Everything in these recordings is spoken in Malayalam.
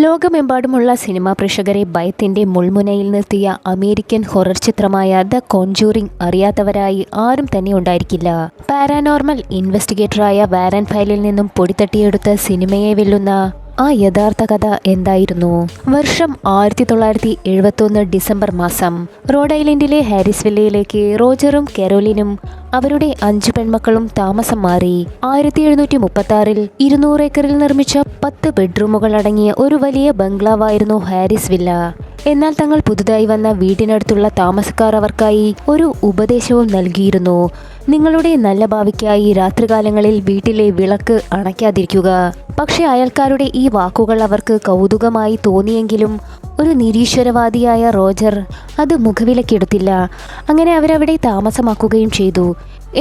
ലോകമെമ്പാടുമുള്ള സിനിമാ പ്രേക്ഷകരെ ഭയത്തിന്റെ മുൾമുനയിൽ നിർത്തിയ അമേരിക്കൻ ഹൊറർ ചിത്രമായ ദ കോൺജൂറിംഗ് അറിയാത്തവരായി ആരും തന്നെ ഉണ്ടായിരിക്കില്ല. പാരാനോർമൽ ഇൻവെസ്റ്റിഗേറ്ററായ വാരൻ ഫയലിൽ നിന്നും പൊടിത്തട്ടിയെടുത്ത സിനിമയെ വെല്ലുന്ന ആ യഥാർത്ഥ കഥ എന്തായിരുന്നു? വർഷം 1971 ഡിസംബർ മാസം. റോഡ് ഐലൻഡിലെ ഹാരിസ്വില്ലയിലേക്ക് റോജറും കരോലിനും അവരുടെ 5 പെൺമക്കളും താമസം മാറി. 1736 200 ഏക്കറിൽ നിർമ്മിച്ച 10 ബെഡ്റൂമുകൾ അടങ്ങിയ ഒരു വലിയ ബംഗ്ലാവായിരുന്നു ഹാരിസ് വില്ല. എന്നാൽ തങ്ങൾ പുതുതായി വന്ന വീടിനടുത്തുള്ള താമസക്കാർ അവർക്കായി ഒരു ഉപദേശവും നൽകിയിരുന്നു. നിങ്ങളുടെ നല്ല ഭാവിക്കായി രാത്രികാലങ്ങളിൽ വീട്ടിലെ വിളക്ക് അണയ്ക്കാതിരിക്കുക. പക്ഷെ അയൽക്കാരുടെ ഈ വാക്കുകൾ അവർക്ക് കൗതുകമായി തോന്നിയെങ്കിലും ഒരു നിരീശ്വരവാദിയായ റോജർ അത് മുഖവിലക്കെടുത്തില്ല. അങ്ങനെ അവരവിടെ താമസമാക്കുകയും ചെയ്തു.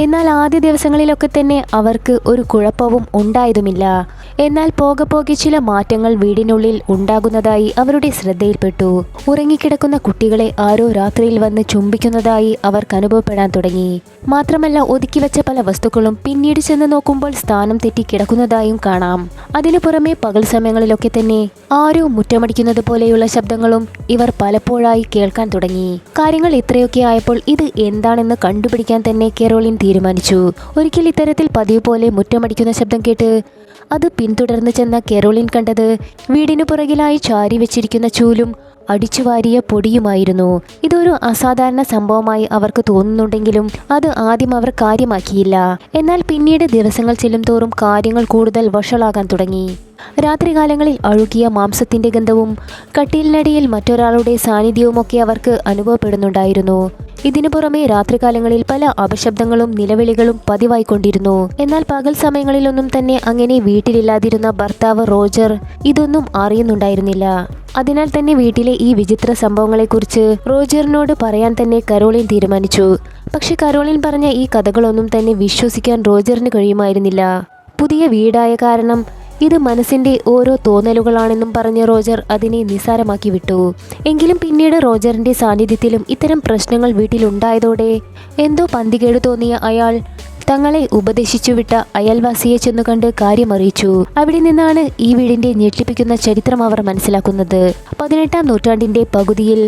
എന്നാൽ ആദ്യ ദിവസങ്ങളിലൊക്കെ തന്നെ അവർക്ക് ഒരു കുഴപ്പവും ഉണ്ടായതുമില്ല. എന്നാൽ പോകെ പോകെ ചില മാറ്റങ്ങൾ വീടിനുള്ളിൽ ഉണ്ടാകുന്നതായി അവരുടെ ശ്രദ്ധയിൽപ്പെട്ടു. ഉറങ്ങിക്കിടക്കുന്ന കുട്ടികളെ ആരോ രാത്രിയിൽ വന്ന് ചുംബിക്കുന്നതായി അവർക്ക് അനുഭവപ്പെടാൻ തുടങ്ങി. മാത്രമല്ല ഒതുക്കിവെച്ച പല വസ്തുക്കളും പിന്നീട് ചെന്ന് നോക്കുമ്പോൾ സ്ഥാനം തെറ്റി കിടക്കുന്നതായും കാണാം. അതിനു പുറമെ പകൽ സമയങ്ങളിലൊക്കെ തന്നെ ആരോ മുറ്റമടിക്കുന്നത് പോലെയുള്ള ശബ്ദങ്ങളും ഇവർ പലപ്പോഴായി കേൾക്കാൻ തുടങ്ങി. കാര്യങ്ങൾ ഇത്രയൊക്കെ ആയപ്പോൾ ഇത് എന്താണെന്ന് കണ്ടുപിടിക്കാൻ തന്നെ കരോലിൻ തീരുമാനിച്ചു. ഒരിക്കൽ ഇത്തരത്തിൽ പതിവ് പോലെ മുറ്റമടിക്കുന്ന ശബ്ദം കേട്ട് അത് പിന്തുടർന്ന് ചെന്ന കരോലിൻ കണ്ടത് വീടിനു പുറകിലായി ചാരി വെച്ചിരിക്കുന്ന ചൂലും അടിച്ചുവാരിയ പൊടിയുമായിരുന്നു. ഇതൊരു അസാധാരണ സംഭവമായി അവർക്ക് തോന്നുന്നുണ്ടെങ്കിലും അത് ആദ്യം അവർ കാര്യമാക്കിയില്ല. എന്നാൽ പിന്നീട് ദിവസങ്ങൾ ചെല്ലുംതോറും കാര്യങ്ങൾ കൂടുതൽ വഷളാകാൻ തുടങ്ങി. രാത്രികാലങ്ങളിൽ അഴുകിയ മാംസത്തിന്റെ ഗന്ധവും കട്ടിലിനടിയിൽ മറ്റൊരാളുടെ സാന്നിധ്യവുമൊക്കെ അവർക്ക് അനുഭവപ്പെടുന്നുണ്ടായിരുന്നു. ഇതിനു പുറമെ രാത്രികാലങ്ങളിൽ പല അപശബ്ദങ്ങളും നിലവിളികളും പതിവായിക്കൊണ്ടിരുന്നു. എന്നാൽ പകൽ സമയങ്ങളിലൊന്നും തന്നെ അങ്ങനെ വീട്ടിലില്ലാതിരുന്ന ഭർത്താവ് റോജർ ഇതൊന്നും അറിയുന്നുണ്ടായിരുന്നില്ല. അതിനാൽ തന്നെ വീട്ടിലെ ഈ വിചിത്ര സംഭവങ്ങളെക്കുറിച്ച് റോജറിനോട് പറയാൻ തന്നെ കരോലിൻ തീരുമാനിച്ചു. പക്ഷെ കരോലിൻ പറഞ്ഞ ഈ കഥകളൊന്നും തന്നെ വിശ്വസിക്കാൻ റോജറിന് കഴിയുമായിരുന്നില്ല. പുതിയ വീടായ കാരണം ഇത് മനസ്സിന്റെ ഓരോ തോന്നലുകളാണെന്നും പറഞ്ഞ് റോജർ അതിനെ നിസ്സാരമാക്കി വിട്ടു. എങ്കിലും പിന്നീട് റോജറിന്റെ സാന്നിധ്യത്തിലും ഇത്തരം പ്രശ്നങ്ങൾ വീട്ടിലുണ്ടായതോടെ എന്തോ പന്തികേട് തോന്നിയ അയാൾ തങ്ങളെ ഉപദേശിച്ചുവിട്ട അയൽവാസിയെ ചെന്നു കണ്ട് കാര്യമറിയിച്ചു. അവിടെ നിന്നാണ് ഈ വീടിന്റെ ഞെട്ടിപ്പിക്കുന്ന ചരിത്രം അവർ മനസ്സിലാക്കുന്നത്. 18-ാം നൂറ്റാണ്ടിന്റെ പകുതിയിൽ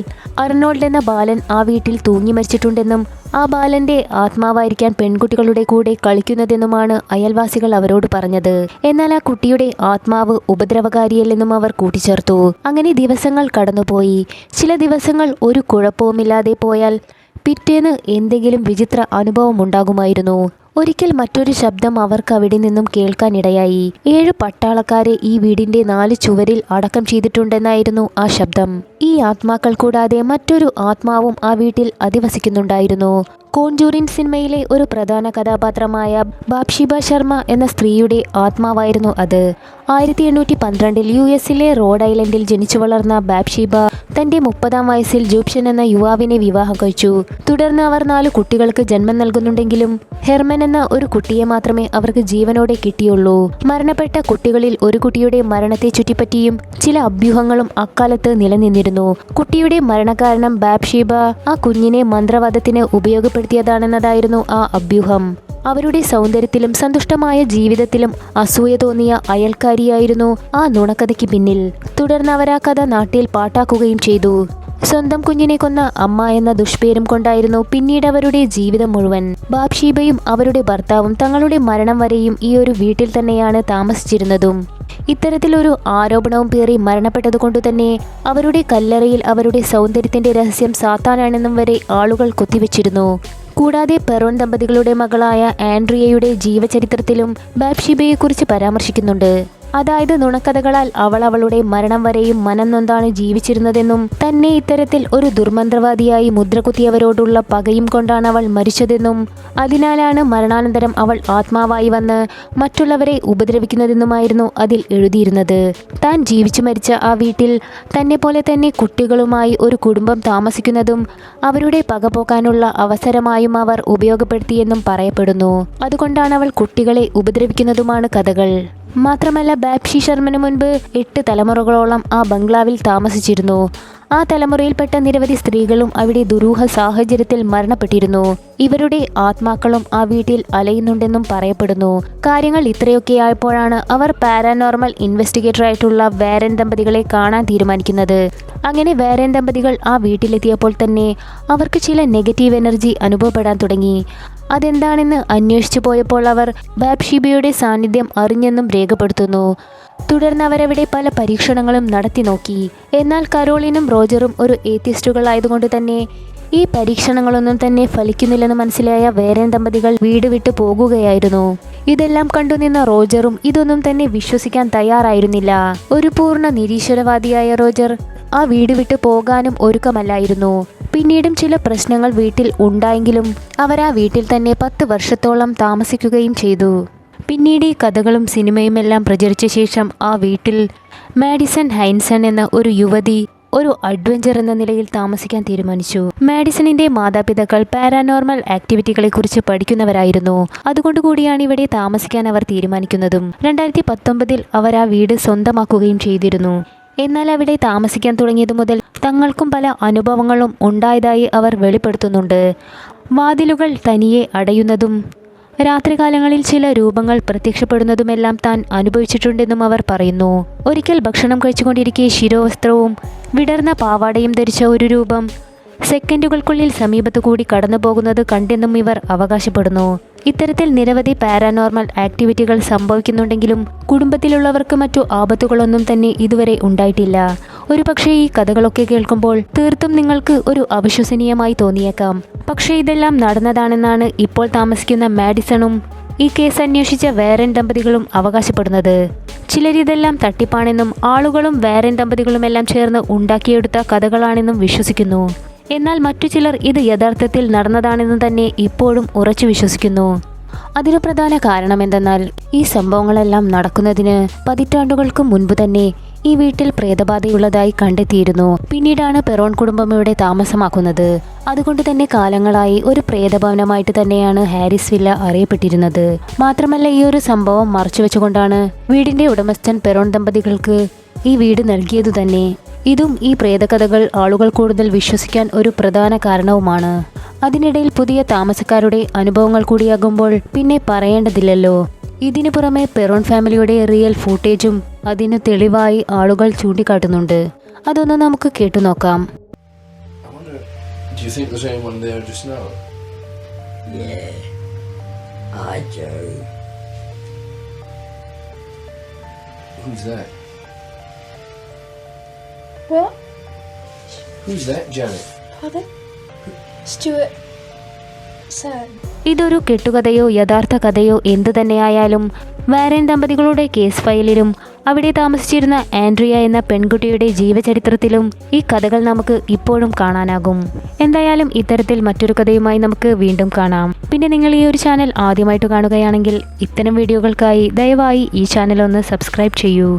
അർണോൾഡ് എന്ന ബാലൻ ആ വീട്ടിൽ തൂങ്ങി മരിച്ചിട്ടുണ്ടെന്നും ആ ബാലന്റെ ആത്മാവായിരിക്കാൻ പെൺകുട്ടികളുടെ കൂടെ കളിക്കുന്നതെന്നുമാണ് അയൽവാസികൾ അവരോട് പറഞ്ഞത്. എന്നാൽ ആ കുട്ടിയുടെ ആത്മാവ് ഉപദ്രവകാരിയല്ലെന്നും അവർ കൂട്ടിച്ചേർത്തു. അങ്ങനെ ദിവസങ്ങൾ കടന്നുപോയി. ചില ദിവസങ്ങൾ ഒരു കുഴപ്പവുമില്ലാതെ പോയാൽ പിറ്റേന്ന് എന്തെങ്കിലും വിചിത്ര അനുഭവം ഉണ്ടാകുമായിരുന്നു. ഒരിക്കൽ മറ്റൊരു ശബ്ദം അവർക്ക് അവിടെ നിന്നും കേൾക്കാനിടയായി. 7 പട്ടാളക്കാരെ ഈ വീടിന്റെ 4 ചുവരിൽ അടക്കം ചെയ്തിട്ടുണ്ടെന്നായിരുന്നു ആ ശബ്ദം. ഈ ആത്മാക്കൾ കൂടാതെ മറ്റൊരു ആത്മാവും ആ വീട്ടിൽ അധിവസിക്കുന്നുണ്ടായിരുന്നു. കോൺജൂറിംഗ് സിനിമയിലെ ഒരു പ്രധാന കഥാപാത്രമായ ബാപ്ഷിബ ശർമ്മ എന്ന സ്ത്രീയുടെ ആത്മാവായിരുന്നു അത്. 1812 US-ലെ റോഡ് ഐലൻഡിൽ ജനിച്ചു വളർന്ന ബാപ്ഷിബ തന്റെ 30-ാം വയസ്സിൽ ജൂപ്ഷൻ എന്ന യുവാവിനെ വിവാഹം കഴിച്ചു. തുടർന്ന് അവർ 4 കുട്ടികൾക്ക് ജന്മം നൽകുന്നുണ്ടെങ്കിലും ഹെർമൻ എന്ന ഒരു കുട്ടിയെ മാത്രമേ അവർക്ക് ജീവനോടെ കിട്ടിയുള്ളൂ. മരണപ്പെട്ട കുട്ടികളിൽ ഒരു കുട്ടിയുടെ മരണത്തെ ചുറ്റിപ്പറ്റിയും ചില അഭ്യൂഹങ്ങളും അക്കാലത്ത് നിലനിന്നിരുന്നു. കുട്ടിയുടെ മരണകാരണം ബാപ്ഷിബ ആ കുഞ്ഞിനെ മന്ത്രവാദത്തിന് ഉപയോഗപ്പെടുത്തിയതാണെന്നതായിരുന്നു ആ അഭ്യൂഹം. അവരുടെ സൗന്ദര്യത്തിലും സന്തുഷ്ടമായ ജീവിതത്തിലും അസൂയ തോന്നിയ അയൽക്കാരിയായിരുന്നു ആ നുണക്കഥയ്ക്ക് പിന്നിൽ. തുടർന്ന് അവർ ആ കഥ നാട്ടിൽ പാട്ടാക്കുകയും ചെയ്തു. സ്വന്തം കുഞ്ഞിനെ കൊന്ന അമ്മ എന്ന ദുഷ്പേരും കൊണ്ടായിരുന്നു പിന്നീട് അവരുടെ ജീവിതം മുഴുവൻ. ബാപ്ഷിബയും അവരുടെ ഭർത്താവും തങ്ങളുടെ മരണം വരെയും ഈ ഒരു വീട്ടിൽ തന്നെയാണ് താമസിച്ചിരുന്നതും. ഇത്തരത്തിലൊരു ആരോപണവും പേറി മരണപ്പെട്ടതുകൊണ്ടു തന്നെ അവരുടെ കല്ലറയിൽ അവരുടെ സൗന്ദര്യത്തിന്റെ രഹസ്യം സാത്താനാണെന്നും വരെ ആളുകൾ കൊത്തിവെച്ചിരുന്നു. കൂടാതെ പെറോൺ ദമ്പതികളുടെ മകളായ ആൻഡ്രിയയുടെ ജീവചരിത്രത്തിലും ബാപ്ഷിബയെക്കുറിച്ച് പരാമർശിക്കുന്നുണ്ട്. അതായത് നുണക്കഥകളാൽ അവൾ അവളുടെ മരണം വരെയും മനം നൊന്താണ് ജീവിച്ചിരുന്നതെന്നും തന്നെ ഇത്തരത്തിൽ ഒരു ദുർമന്ത്രവാദിയായി മുദ്രകുത്തിയവരോടുള്ള പകയും കൊണ്ടാണ് അവൾ മരിച്ചതെന്നും അതിനാലാണ് മരണാനന്തരം അവൾ ആത്മാവായി വന്ന് മറ്റുള്ളവരെ ഉപദ്രവിക്കുന്നതെന്നുമായിരുന്നു അതിൽ എഴുതിയിരുന്നത്. താൻ ജീവിച്ചു മരിച്ച ആ വീട്ടിൽ തന്നെ പോലെ തന്നെ കുട്ടികളുമായി ഒരു കുടുംബം താമസിക്കുന്നതും അവരുടെ പക പോക്കാനുള്ള അവസരമായും അവർ ഉപയോഗപ്പെടുത്തിയെന്നും പറയപ്പെടുന്നു. അതുകൊണ്ടാണ് അവൾ കുട്ടികളെ ഉപദ്രവിക്കുന്നതുമാണ് കഥകൾ. മാത്രമല്ല ബാപ്ഷി ശർമ്മന് മുൻപ് 8 തലമുറകളോളം ആ ബംഗ്ലാവിൽ താമസിച്ചിരുന്നു. ആ തലമുറയിൽപ്പെട്ട നിരവധി സ്ത്രീകളും അവിടെ ദുരൂഹ സാഹചര്യത്തിൽ മരണപ്പെട്ടിരുന്നു. ഇവരുടെ ആത്മാക്കളും ആ വീട്ടിൽ അലയുന്നുണ്ടെന്നും പറയപ്പെടുന്നു. കാര്യങ്ങൾ ഇത്രയൊക്കെ ആയപ്പോഴാണ് അവർ പാരാനോർമൽ ഇൻവെസ്റ്റിഗേറ്ററായിട്ടുള്ള വാരൻ ദമ്പതികളെ കാണാൻ തീരുമാനിക്കുന്നത്. അങ്ങനെ വാരൻ ദമ്പതികൾ ആ വീട്ടിലെത്തിയപ്പോൾ തന്നെ അവർക്ക് ചില നെഗറ്റീവ് എനർജി അനുഭവപ്പെടാൻ തുടങ്ങി. അതെന്താണെന്ന് അന്വേഷിച്ചു പോയപ്പോൾ അവർ ബാത്ഷീബയുടെ സാന്നിധ്യം അറിഞ്ഞെന്നും രേഖപ്പെടുത്തുന്നു. തുടർന്ന് അവരവിടെ പല പരീക്ഷണങ്ങളും നടത്തി നോക്കി. എന്നാൽ കരോളിനും റോജറും ഒരു ഏത്തിസ്റ്റുകളായതുകൊണ്ട് തന്നെ ഈ പരീക്ഷണങ്ങളൊന്നും തന്നെ ഫലിക്കുന്നില്ലെന്ന് മനസ്സിലായ വാരൻ ദമ്പതികൾ വീട് വിട്ടു പോകുകയായിരുന്നു. ഇതെല്ലാം കണ്ടുനിന്ന റോജറും ഇതൊന്നും തന്നെ വിശ്വസിക്കാൻ തയ്യാറായിരുന്നില്ല. ഒരു പൂർണ്ണ നിരീശ്വരവാദിയായ റോജർ ആ വീട് വിട്ടു പോകാനും ഒരുക്കമല്ലായിരുന്നു. പിന്നീടും ചില പ്രശ്നങ്ങൾ വീട്ടിൽ ഉണ്ടായെങ്കിലും അവർ ആ വീട്ടിൽ തന്നെ 10 വർഷത്തോളം താമസിക്കുകയും ചെയ്തു. പിന്നീട് ഈ കഥകളും സിനിമയും എല്ലാം പ്രചരിച്ച ശേഷം ആ വീട്ടിൽ മാഡിസൺ ഹൈൻസൺ എന്ന ഒരു യുവതി ഒരു അഡ്വഞ്ചർ എന്ന നിലയിൽ താമസിക്കാൻ തീരുമാനിച്ചു. മാഡിസണിന്റെ മാതാപിതാക്കൾ പാരാനോർമൽ ആക്ടിവിറ്റികളെക്കുറിച്ച് പഠിക്കുന്നവരായിരുന്നു. അതുകൊണ്ട് കൂടിയാണ് ഇവിടെ താമസിക്കാൻ അവർ തീരുമാനിക്കുന്നതും. 2019 അവർ ആ വീട് സ്വന്തമാക്കുകയും ചെയ്തിരുന്നു. എന്നാൽ അവിടെ താമസിക്കാൻ തുടങ്ങിയതു മുതൽ തങ്ങൾക്കും പല അനുഭവങ്ങളും ഉണ്ടായതായി അവർ വെളിപ്പെടുത്തുന്നുണ്ട്. വാതിലുകൾ തനിയെ അടയുന്നതും രാത്രികാലങ്ങളിൽ ചില രൂപങ്ങൾ പ്രത്യക്ഷപ്പെടുന്നതുമെല്ലാം താൻ അനുഭവിച്ചിട്ടുണ്ടെന്നും അവർ പറയുന്നു. ഒരിക്കൽ ഭക്ഷണം കഴിച്ചുകൊണ്ടിരിക്കെ ശിരോവസ്ത്രവും വിടർന്ന പാവാടയും ധരിച്ച ഒരു രൂപം സെക്കൻഡുകൾക്കുള്ളിൽ സമീപത്തു കൂടി കടന്നു പോകുന്നത് കണ്ടെന്നും ഇവർ അവകാശപ്പെടുന്നു. ഇത്തരത്തിൽ നിരവധി പാരാനോർമൽ ആക്ടിവിറ്റികൾ സംഭവിക്കുന്നുണ്ടെങ്കിലും കുടുംബത്തിലുള്ളവർക്ക് മറ്റു ആപത്തുകളൊന്നും തന്നെ ഇതുവരെ ഉണ്ടായിട്ടില്ല. ഒരുപക്ഷെ ഈ കഥകളൊക്കെ കേൾക്കുമ്പോൾ തീർത്തും നിങ്ങൾക്ക് ഒരു അവിശ്വസനീയമായി തോന്നിയേക്കാം. പക്ഷേ ഇതെല്ലാം നടന്നതാണെന്നാണ് ഇപ്പോൾ താമസിക്കുന്ന മാഡിസണും ഈ കേസ് അന്വേഷിച്ച വാരൻ ദമ്പതികളും അവകാശപ്പെടുന്നത്. ചിലരിതെല്ലാം തട്ടിപ്പാണെന്നും ആളുകളും വാരൻ ദമ്പതികളുമെല്ലാം ചേർന്ന് ഉണ്ടാക്കിയെടുത്ത കഥകളാണെന്നും വിശ്വസിക്കുന്നു. എന്നാൽ മറ്റു ചിലർ ഇത് യഥാർത്ഥത്തിൽ നടന്നതാണെന്ന് തന്നെ ഇപ്പോഴും ഉറച്ചു വിശ്വസിക്കുന്നു. അതിനു പ്രധാന കാരണമെന്തെന്നാൽ ഈ സംഭവങ്ങളെല്ലാം നടക്കുന്നതിന് പതിറ്റാണ്ടുകൾക്ക് മുൻപ് തന്നെ ഈ വീട്ടിൽ പ്രേതബാധയുള്ളതായി കണ്ടെത്തിയിരുന്നു. പിന്നീടാണ് പെറോൺ കുടുംബം ഇവിടെ താമസമാക്കുന്നത്. അതുകൊണ്ട് തന്നെ കാലങ്ങളായി ഒരു പ്രേതഭവനമായിട്ട് തന്നെയാണ് ഹാരിസ് വില്ല അറിയപ്പെട്ടിരുന്നത്. മാത്രമല്ല ഈ ഒരു സംഭവം മറച്ചുവെച്ചുകൊണ്ടാണ് വീടിന്റെ ഉടമസ്ഥൻ പെറോൺ ദമ്പതികൾക്ക് ഈ വീട് നൽകിയതു തന്നെ. ഇതും ഈ പ്രേതകഥകൾ ആളുകൾ കൂടുതൽ വിശ്വസിക്കാൻ ഒരു പ്രധാന കാരണവുമാണ്. അതിനിടയിൽ പുതിയ താമസക്കാരുടെ അനുഭവങ്ങൾ കൂടിയാകുമ്പോൾ പിന്നെ പറയേണ്ടതില്ലല്ലോ. ഇതിനു പുറമെ പെറോൺ ഫാമിലിയുടെ റിയൽ ഫൂട്ടേജും അതിനു തെളിവായി ആളുകൾ ചൂണ്ടിക്കാട്ടുന്നുണ്ട്. അതൊന്ന് നമുക്ക് കേട്ടു നോക്കാം. What? Who's that, Janet? Pardon? Stuart. Sam. ഇതൊരു കെട്ടുകഥയോ യഥാർത്ഥ കഥയോ എന്തു തന്നെയായാലും വാരൻ ദമ്പതികളുടെ കേസ് ഫയലിലും അവിടെ താമസിച്ചിരുന്ന ആൻഡ്രിയ എന്ന പെൺകുട്ടിയുടെ ജീവചരിത്രത്തിലും ഈ കഥകൾ നമുക്ക് ഇപ്പോഴും കാണാനാകും. എന്തായാലും ഇത്തരത്തിൽ മറ്റൊരു കഥയുമായി നമുക്ക് വീണ്ടും കാണാം. പിന്നെ നിങ്ങൾ ഈ ഒരു ചാനൽ ആദ്യമായിട്ട് കാണുകയാണെങ്കിൽ ഇത്തരം വീഡിയോകൾക്കായി ദയവായി ഈ ചാനൽ ഒന്ന് സബ്സ്ക്രൈബ് ചെയ്യൂ.